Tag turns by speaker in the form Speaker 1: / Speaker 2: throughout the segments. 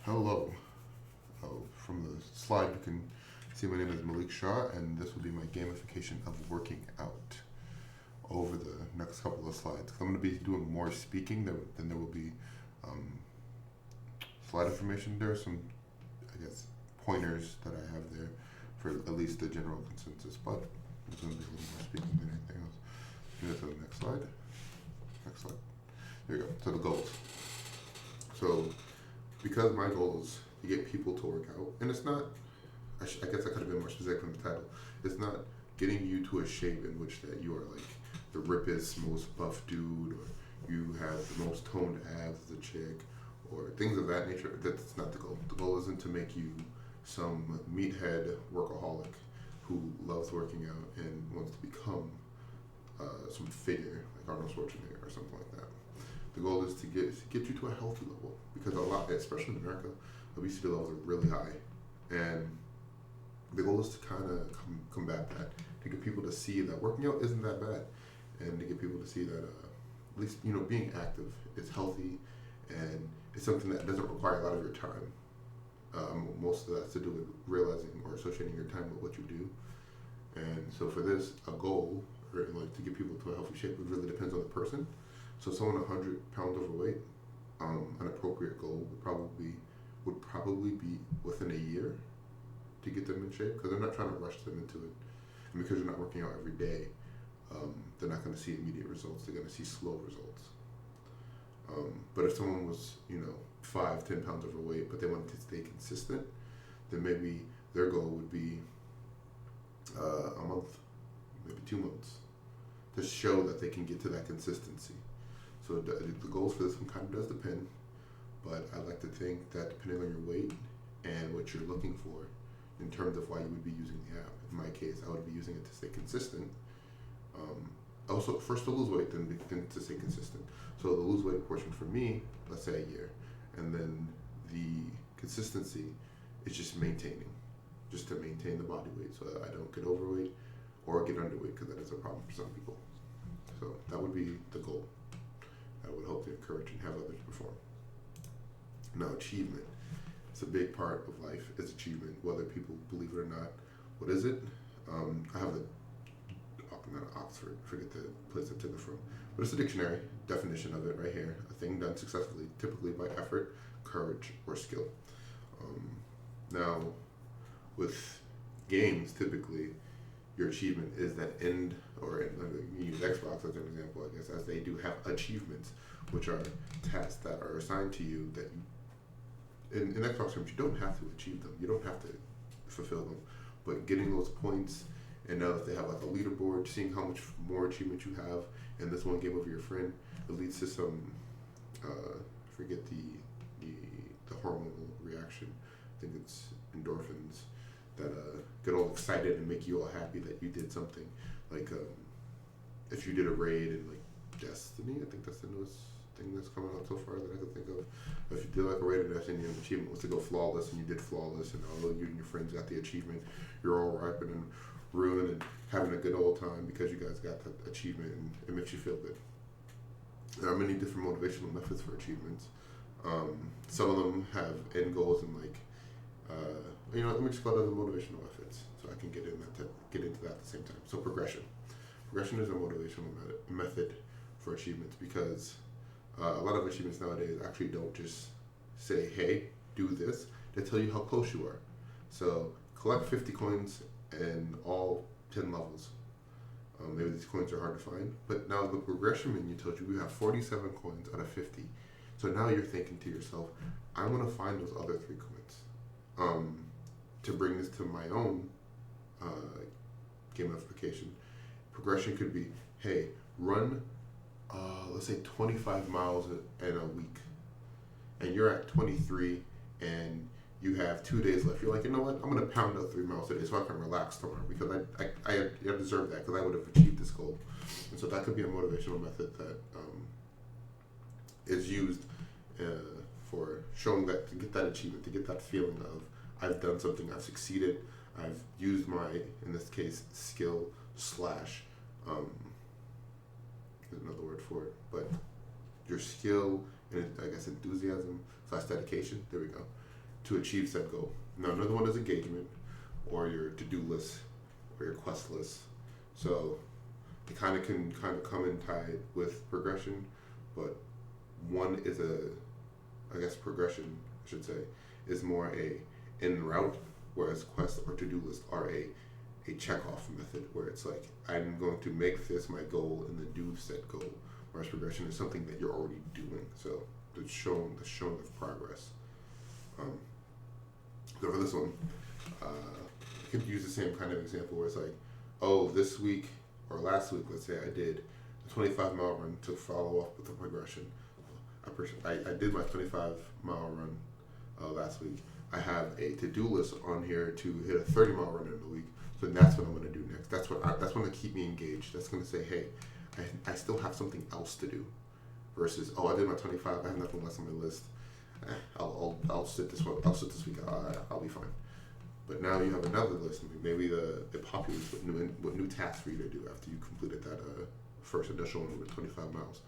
Speaker 1: Hello. From the slide, you can see my name is Malik Shah, and this will be my gamification of working out over the next couple of slides. I'm going to be doing more speaking than there will be um, slide information. There are some, I guess, pointers that I have there for at least the general consensus, but it's going to be a little more speaking than anything else. Go to the next slide. Next slide. There you go. So the goals. So because my goal is to get people to work out, and it's not, I guess I could have been more specific from the title, it's not getting you to a shape in which that you are like the rippest, most buff dude, or you have the most toned abs as a chick, or things of that nature. That's not the goal. The goal isn't to make you some meathead workaholic who loves working out and wants to become some figure like Arnold Schwarzenegger or something like that. The goal is to get you to a healthy level, because a lot, especially in America, obesity levels are really high, and the goal is to kind of combat that, to get people to see that working out isn't that bad, and to get people to see that at least being active is healthy, and it's something that doesn't require a lot of your time. Most of that's to do with realizing or associating your time with what you do, and so for this, a goal or like to get people to a healthy shape, it really depends on the person. So someone 100 pounds overweight, an appropriate goal would probably be within a year to get them in shape, because they're not trying to rush them into it, and because you're not working out every day, they're not going to see immediate results. They're going to see slow results. But if someone was 5-10 pounds overweight, but they wanted to stay consistent, then maybe their goal would be a month, maybe 2 months, to show that they can get to that consistency. So the goals for this one kind of does depend, but I like to think that depending on your weight and what you're looking for in terms of why you would be using the app. In my case, I would be using it to stay consistent. Also, first to lose weight, then to stay consistent. So the lose weight portion for me, let's say a year, and then the consistency is just to maintain the body weight so that I don't get overweight or get underweight, because that is a problem for some people. So that would be the goal. I would hope to encourage and have others perform. Now, achievement. It's a big part of life, is achievement, whether people believe it or not. What is it? I have not Oxford, I forget the place I took it from, but it's a dictionary definition of it right here. A thing done successfully, typically by effort, courage, or skill. Now, with games, typically, your achievement is that end, or you use Xbox as an example, I guess, as they do have achievements, which are tasks that are assigned to you that in Xbox terms, you don't have to achieve them. You don't have to fulfill them. But getting those points, and now that they have like a leaderboard, seeing how much more achievement you have in this one game over your friend, it leads to some, I forget the hormonal reaction. I think it's endorphins that get all excited and make you all happy that you did something. Like if you did a raid in like Destiny, I think that's the newest thing that's coming out so far that I could think of. If you did like a raid in Destiny and the achievement was to go flawless, and you did flawless, and although you and your friends got the achievement, you're all rapping and ruining and having a good old time because you guys got that achievement, and it makes you feel good. There are many different motivational methods for achievements. Some of them have end goals and like, let me just go to the motivational methods so I can get into that at the same time. So progression. Progression is a motivational method for achievements, because a lot of achievements nowadays actually don't just say, hey, do this. They tell you how close you are. So collect 50 coins in all 10 levels. Maybe these coins are hard to find, but now the progression menu tells you we have 47 coins out of 50. So now you're thinking to yourself, I want to find those other 3 coins. To bring this to my own gamification, progression could be, hey, run, let's say 25 miles in a week, and you're at 23, and you have 2 days left. You're like, you know what? I'm going to pound out 3 miles today so I can relax tomorrow, because I deserve that, because I would have achieved this goal. And so that could be a motivational method that is used for showing that, to get that achievement, to get that feeling of I've done something, I've succeeded, I've used my, in this case, skill slash, there's another word for it, but your skill and I guess enthusiasm / dedication, there we go, to achieve said goal. Now, another one is engagement, or your to-do list, or your quest list. So it can come in tied with progression, but one is progression, I should say, is more a en route, whereas quest or to-do list are a check-off method, where it's like, I'm going to make this my goal and then do said goal, whereas progression is something that you're already doing. So the showing of progress. So for this one, I could use the same kind of example where it's like, oh, this week or last week, let's say I did a 25-mile run to follow up with the progression. I did my 25-mile run last week. I have a to-do list on here to hit a 30-mile run in the week. So that's what I'm going to do next. That's going to keep me engaged. That's going to say, hey, I still have something else to do. Versus, oh, I did my 25. I have nothing less on my list. I'll sit this one. I'll sit this week. I'll be fine. But now you have another list. Maybe it populates with new tasks for you to do after you completed that first initial one with 25 miles.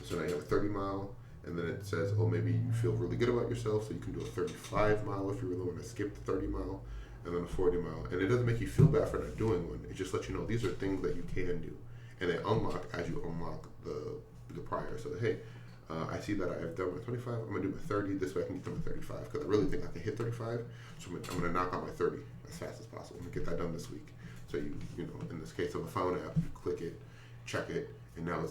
Speaker 1: So now you have a 30-mile, and then it says, oh, maybe you feel really good about yourself, so you can do a 35-mile if you really want to skip the 30-mile, and then a 40-mile. And it doesn't make you feel bad for not doing one. It just lets you know these are things that you can do, and they unlock as you unlock the prior. So hey, I see that I've done my 25. I'm gonna do my 30. This way I can get to my 35 because I really think I can hit 35. So I'm gonna knock out my 30 as fast as possible. I'm gonna get that done this week. So you know, in this case of a phone app, you click it, check it, and now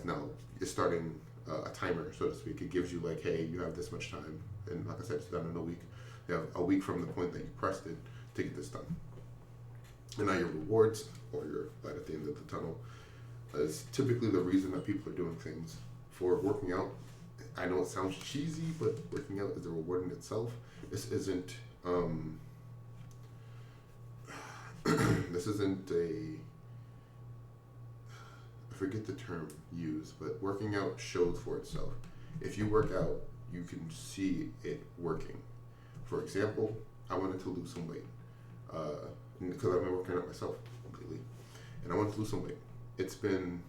Speaker 1: it's starting a timer, so to speak. It gives you like, hey, you have this much time, and like I said, it's done in a week. You have a week from the point that you pressed it to get this done. And now your rewards, or your light at the end of the tunnel, is typically the reason that people are doing things. For working out, I know it sounds cheesy, but working out is a reward in itself. This isn't I forget the term used, but working out shows for itself. If you work out, you can see it working. For example, I wanted to lose some weight because I've been working out myself completely, and I wanted to lose some weight. It's been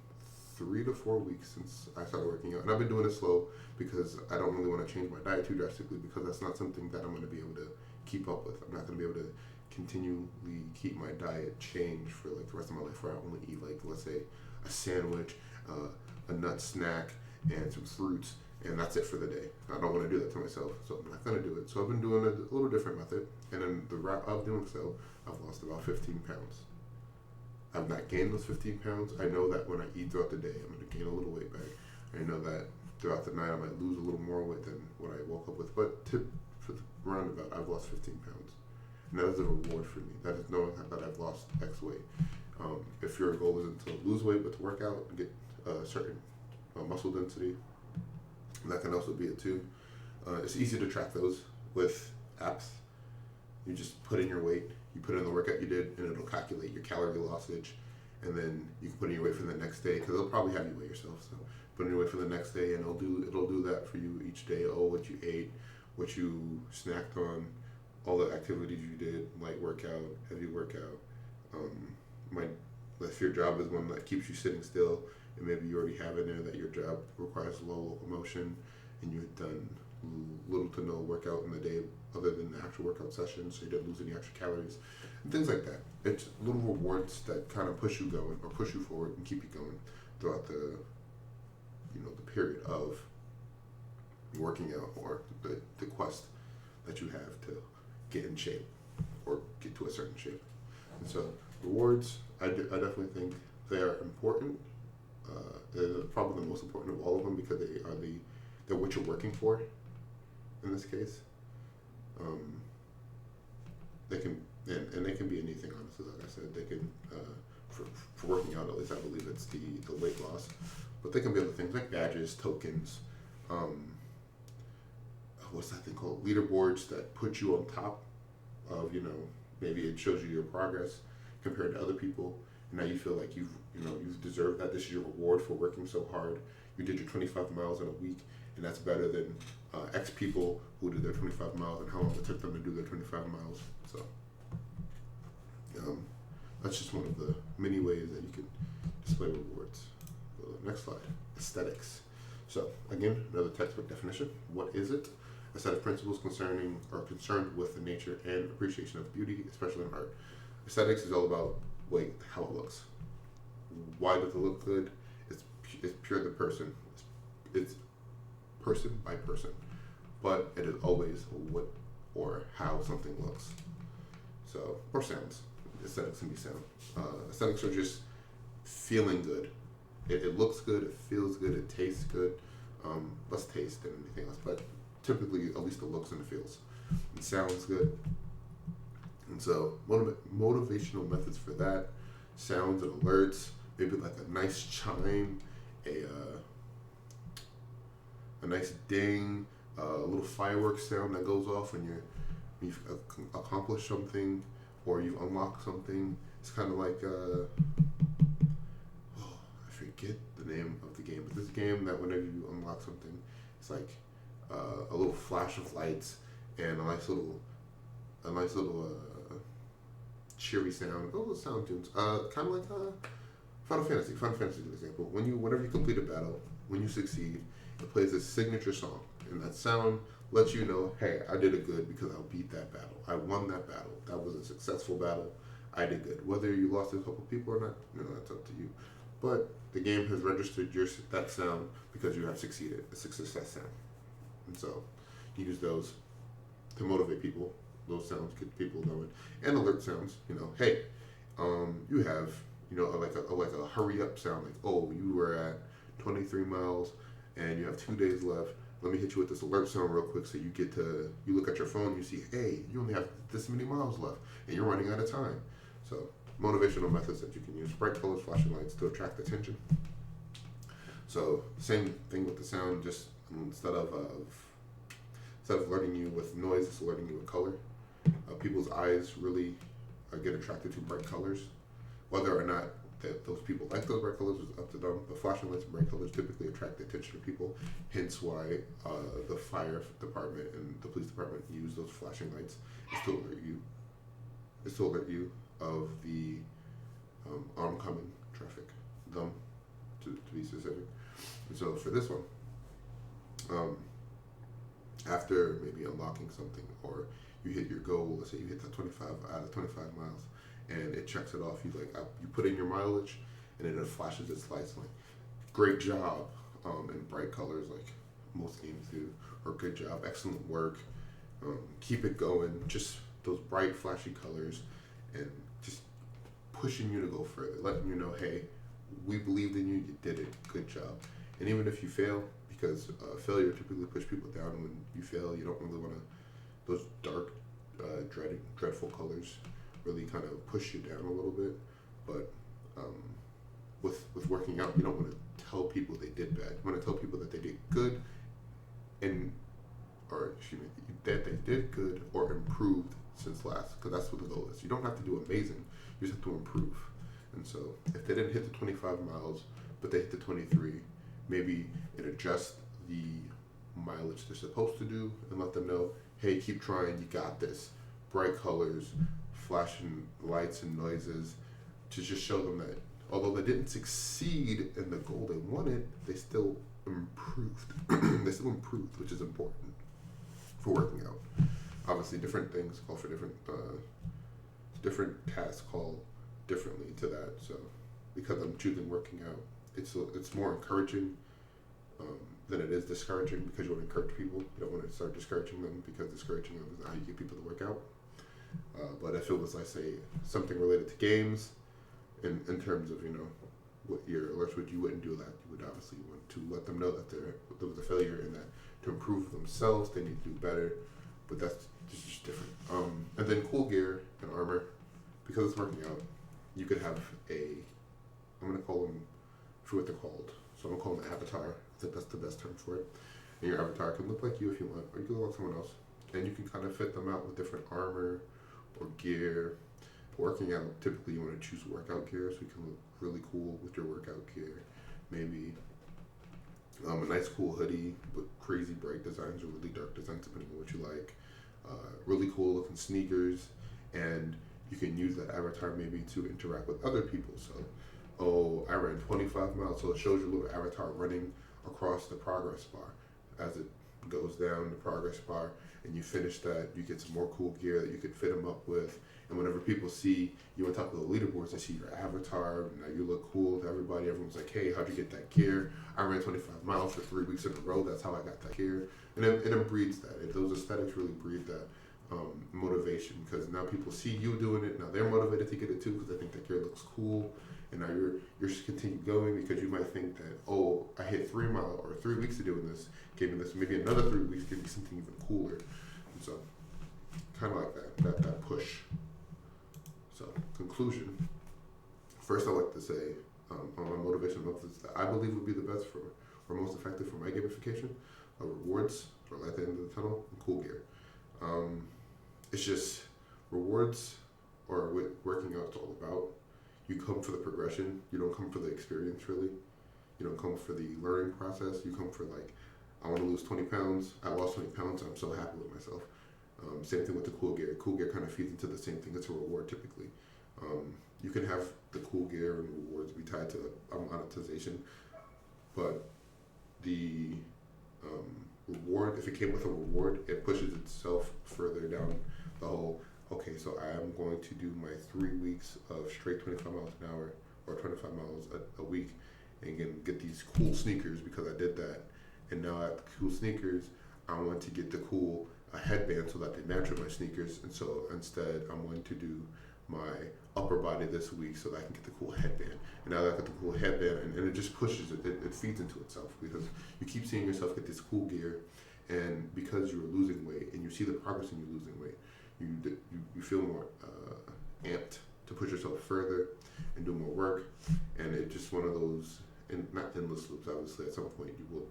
Speaker 1: 3 to 4 weeks since I started working out, and I've been doing it slow because I don't really want to change my diet too drastically, because that's not something that I'm going to be able to keep up with. I'm not going to be able to continually keep my diet changed for like the rest of my life, where I only eat like, let's say, a sandwich, a nut snack, and some fruits, and that's it for the day. I don't want to do that to myself, so I'm not going to do it. So I've been doing a little different method, and in the route of doing so, I've lost about 15 pounds. I've not gained those 15 pounds. I know that when I eat throughout the day, I'm going to gain a little weight back. I know that throughout the night, I might lose a little more weight than what I woke up with. But for the roundabout, I've lost 15 pounds. And that is a reward for me. That is knowing that I've lost X weight. If your goal isn't to lose weight, but to work out and get a certain muscle density, that can also be it too. It's easy to track those with apps. You just put in your weight, you put in the workout you did, and it'll calculate your calorie lossage, and then you can put in your weight for the next day, because it'll probably have you weigh yourself. So put in your weight for the next day, and it'll do that for you each day. Oh, what you ate, what you snacked on, all the activities you did, light workout, heavy workout. If your job is one that keeps you sitting still, and maybe you already have in there that your job requires low locomotion, and you've done little to no workout in the day other than the actual workout session, so you didn't lose any extra calories, and things like that. It's little rewards that kind of push you going, or push you forward and keep you going throughout the period of working out, or the quest that you have to get in shape or get to a certain shape. And so rewards, I definitely think they are important. They're probably the most important of all of them, because they're what you're working for. In this case, they can be anything. Honestly, like I said, they can for working out. At least I believe it's the weight loss, but they can be other things like badges, tokens. What's that thing called? Leaderboards that put you on top of, maybe it shows you your progress compared to other people, and now you feel like you've deserved that. This is your reward for working so hard. You did your 25 miles in a week, and that's better than X people who did their 25 miles and how long it took them to do their 25 miles. So that's just one of the many ways that you can display rewards. Next slide, aesthetics. So again, another textbook definition. What is it? Aesthetic principles concerning or concerned with the nature and appreciation of beauty, especially in art. Aesthetics is all about how it looks. Why does it look good? It's pure the person. It's person by person, but it is always what or how something looks. So, or sounds. Aesthetics can be sound. Aesthetics are just feeling good. It looks good, it feels good, it tastes good. Less taste than anything else, but typically at least it looks and it feels. It sounds good. And so motivational methods for that, sounds and alerts, maybe like a nice chime, a nice ding, a little fireworks sound that goes off when you've accomplished something or you've unlocked something. It's kind of like I forget the name of the game, but this game that whenever you unlock something, it's like a little flash of lights and a nice little cheery sound. Oh, sound tunes. Kind of like Final Fantasy. Final Fantasy is an example. Whenever you complete a battle, when you succeed, it plays a signature song, and that sound lets you know, hey, I did it good because I beat that battle. I won that battle. That was a successful battle. I did good. Whether you lost to a couple people or not, that's up to you. But the game has registered that sound because you have succeeded. It's a success sound, and so you use those to motivate people. Those sounds get people going, and alert sounds. Hey, you have like a hurry up sound, like, oh, you were at 23 miles and you have 2 days left. Let me hit you with this alert sound real quick, so you look at your phone, you see, hey, you only have this many miles left and you're running out of time. So motivational methods that you can use: bright colors, flashing lights to attract attention. So same thing with the sound, just instead of alerting you with noise, it's alerting you with color. People's eyes really get attracted to bright colors. Whether or not that those people like those bright colors is up to them. The flashing lights and bright colors typically attract the attention of people, hence why the fire department and the police department use those flashing lights is to alert you. Is to alert you of the oncoming traffic, to be specific. And so for this one, after maybe unlocking something, or you hit your goal, let's say you hit that 25 out of 25 miles, and it checks it off. You put in your mileage, and then it flashes its lights like, great job, in bright colors like most games do, or good job, excellent work, keep it going. Just those bright, flashy colors, and just pushing you to go further, letting you know, hey, we believed in you, you did it, good job. And even if you fail, because failure typically pushes people down, and when you fail, you don't really want to, those dark, dreadful colors really kind of push you down a little bit. But with working out, you don't want to tell people they did bad. You want to tell people that they did good, that they did good or improved since last, because that's what the goal is. You don't have to do amazing, you just have to improve. And so if they didn't hit the 25 miles, but they hit the 23, maybe it adjusts the mileage they're supposed to do and let them know, hey, keep trying, you got this. Bright colors, flashing lights and noises, to just show them that although they didn't succeed in the goal they wanted, they still improved. They still improved, which is important for working out. Obviously, different things call for different tasks call differently to that. So because I'm choosing working out, it's more encouraging than it is discouraging, because you want to encourage people. You don't want to start discouraging them, because discouraging them is not how you get people to work out. But if it was, like, say, something related to games, in terms of, what your alerts would, you wouldn't do that. You would obviously want to let them know that there was a failure, and that to improve themselves, they need to do better. But that's just different. And then cool gear and armor, because it's working out, you could have I'm going to call them, for what they're called. So I'm going to call them an avatar. I think that's the best term for it. And your avatar can look like you if you want, or you can look like someone else. And you can kind of fit them out with different armor or gear. Working out, typically you want to choose workout gear, so you can look really cool with your workout gear. Maybe a nice cool hoodie with crazy bright designs or really dark designs, depending on what you like. Really cool looking sneakers, and you can use that avatar maybe to interact with other people. So, I ran 25 miles, so it shows your little avatar running across the progress bar as it goes down the progress bar, and you finish that, you get some more cool gear that you could fit them up with. And whenever people see you on top of the leaderboards, they see your avatar, now you look cool to everybody. Everyone's like, hey, how'd you get that gear? I ran 25 miles for 3 weeks in a row. That's how I got that gear. And it breeds that. Those aesthetics really breed that motivation, because now people see you doing it. Now they're motivated to get it too because they think that gear looks cool. And now you're just continue going because you might think that, oh, I hit 3 mile or 3 weeks of doing this, gave me this, maybe another 3 weeks give me something even cooler. And so kind of like that push. So conclusion. First, I like to say on my motivation methods that I believe would be the best for or most effective for my gamification are rewards or light at the end of the tunnel and cool gear. It's just rewards or what working out's all about. You come for the progression. You don't come for the experience, really. You don't come for the learning process. You come for like, I want to lose 20 pounds. I lost 20 pounds. I'm so happy with myself. Same thing with the cool gear. Cool gear kind of feeds into the same thing. It's a reward typically. You can have the cool gear and rewards be tied to monetization, but the reward, if it came with a reward, it pushes itself further down the whole, okay, so I am going to do my 3 weeks of straight 25 miles an hour or 25 miles a week and get these cool sneakers because I did that. And now I have cool sneakers, I want to get the cool headband so that they match with my sneakers. And so instead, I'm going to do my upper body this week so that I can get the cool headband. And now that I got the cool headband, and it just pushes it, it feeds into itself because you keep seeing yourself get this cool gear, and because you're losing weight and you see the progress in you losing weight, you feel more amped to push yourself further and do more work. And it's just one of those, and not endless loops, obviously. At some point you will,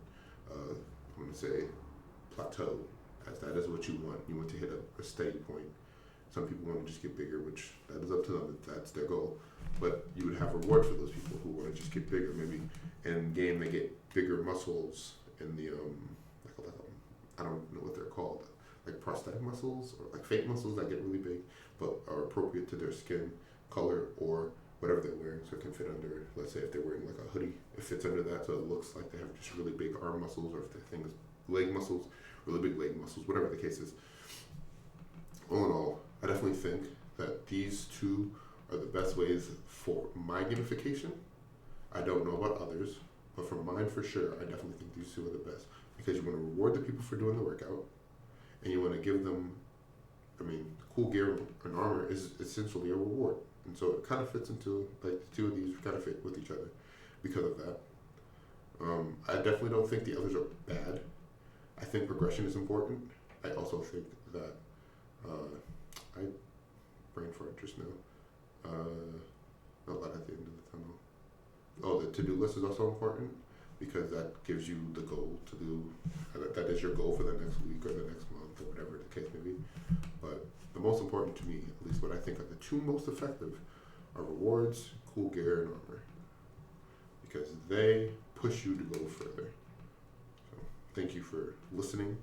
Speaker 1: I'm going to say, plateau, as that is what you want. You want to hit a steady point. Some people want to just get bigger, which that is up to them if that's their goal. But you would have reward for those people who want to just get bigger. Maybe in game they get bigger muscles in the I don't know what they're called, like prosthetic muscles or like fake muscles that get really big, but are appropriate to their skin color or whatever they're wearing. So it can fit under. Let's say if they're wearing like a hoodie, it fits under that, so it looks like they have just really big arm muscles, or if their thing is leg muscles, really big leg muscles, whatever the case is. All in all, I definitely think that these two are the best ways for my gamification. I don't know about others, but for mine for sure, I definitely think these two are the best, because you want to reward the people for doing the workout, and you want to give them, cool gear and armor is essentially a reward. And so it kind of fits into, like, the two of these kind of fit with each other because of that. I definitely don't think the others are bad. I think progression is important. I also think that, I brain fart just now. Not light at the end of the tunnel. Oh, the to-do list is also important because that gives you the goal to do, that is your goal for the next week or the next month or whatever the case may be. But the most important to me, at least what I think are the two most effective, are rewards, cool gear, and armor, because they push you to go further. So thank you for listening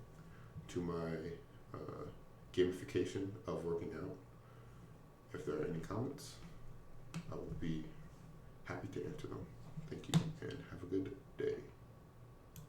Speaker 1: to my gamification of working out. If there are any comments, I will be happy to answer them. Thank you and have a good day.